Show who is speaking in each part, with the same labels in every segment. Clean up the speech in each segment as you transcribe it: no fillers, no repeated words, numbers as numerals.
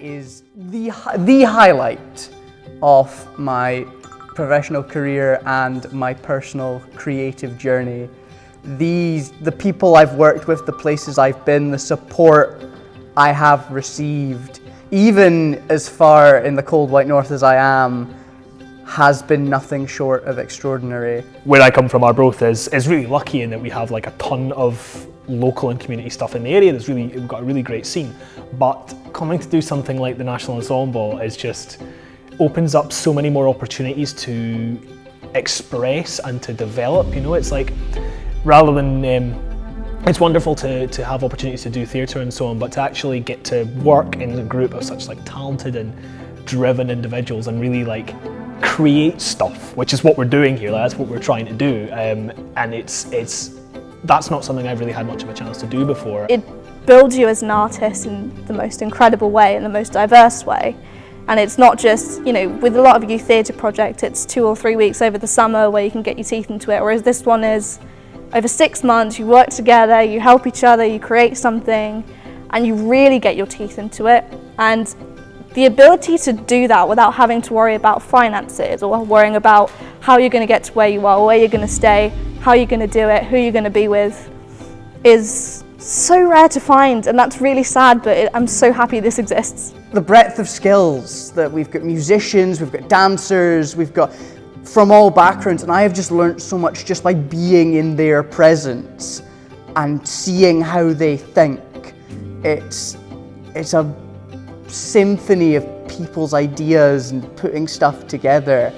Speaker 1: is the highlight of my professional career and my personal creative journey. The people I've worked with, the places I've been, the support I have received, even as far in the cold white north as I am, has been nothing short of extraordinary.
Speaker 2: Where I come from, Arbroath is really lucky in that we have like a ton of local and community stuff in the area. We've got a really great scene. But coming to do something like the National Ensemble is just opens up so many more opportunities to express and to develop. You know, it's like rather than it's wonderful to have opportunities to do theatre and so on, but to actually get to work in a group of such like talented and driven individuals and really like create stuff, which is what we're doing here. Like, that's what we're trying to do, and that's not something I've really had much of a chance to do before.
Speaker 3: It builds you as an artist in the most incredible way, in the most diverse way. And it's not just, you know, with a lot of youth theatre projects, it's 2 or 3 weeks over the summer where you can get your teeth into it, whereas this one is over 6 months, you work together, you help each other, you create something, and you really get your teeth into it. And the ability to do that without having to worry about finances or worrying about how you're going to get to where you are, where you're going to stay, how you're going to do it, who you're going to be with, is so rare to find, and that's really sad, but I'm so happy this exists.
Speaker 1: The breadth of skills that we've got: musicians, we've got dancers, we've got from all backgrounds, and I have just learnt so much just by being in their presence and seeing how they think. It's a symphony of people's ideas and putting stuff together.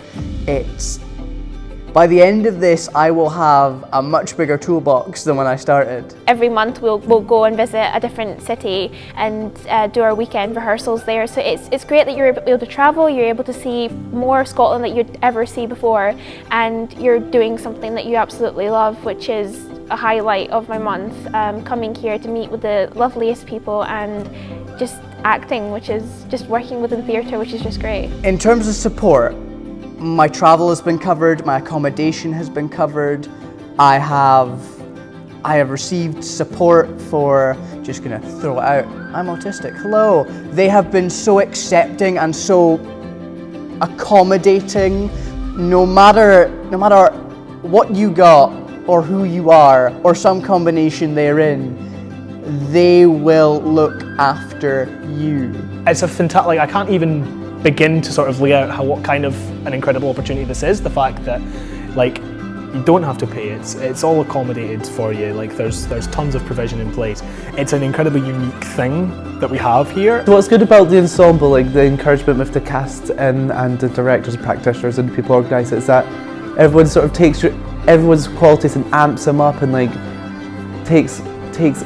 Speaker 1: By the end of this, I will have a much bigger toolbox than when I started.
Speaker 4: Every month we'll go and visit a different city and do our weekend rehearsals there. So it's great that you're able to travel, you're able to see more of Scotland that you'd ever see before, and you're doing something that you absolutely love, which is a highlight of my month, coming here to meet with the loveliest people and just acting, which is just working within theatre, which is just great.
Speaker 1: In terms of support, my travel has been covered, my accommodation has been covered. I have received support for, just gonna throw it out, I'm autistic, hello. They have been so accepting and so accommodating, no matter what you got or who you are or some combination therein, they will look after you.
Speaker 2: It's a fantastic, like I can't even begin to sort of lay out what kind of an incredible opportunity this is. The fact that like you don't have to pay, it's all accommodated for you. Like there's tons of provision in place. It's an incredibly unique thing that we have here.
Speaker 5: So what's good about the ensemble, like the encouragement with the cast and the directors and practitioners and people organise it, is that everyone sort of takes everyone's qualities and amps them up and like takes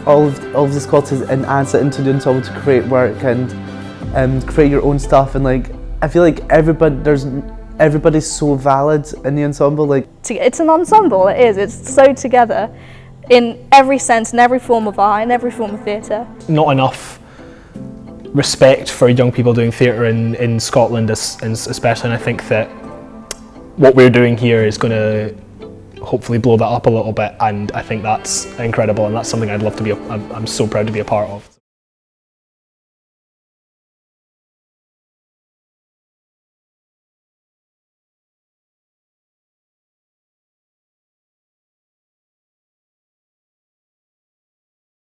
Speaker 5: all of these qualities and adds it into the ensemble to create work and create your own stuff. And like I feel like everybody's so valid in the ensemble. Like
Speaker 3: it's an ensemble, it is. It's so together in every sense, in every form of art, in every form of theatre.
Speaker 2: Not enough respect for young people doing theatre in Scotland, especially, and I think that what we're doing here is going to hopefully blow that up a little bit, and I think that's incredible, and that's something I'd love to be. I'm so proud to be a part of.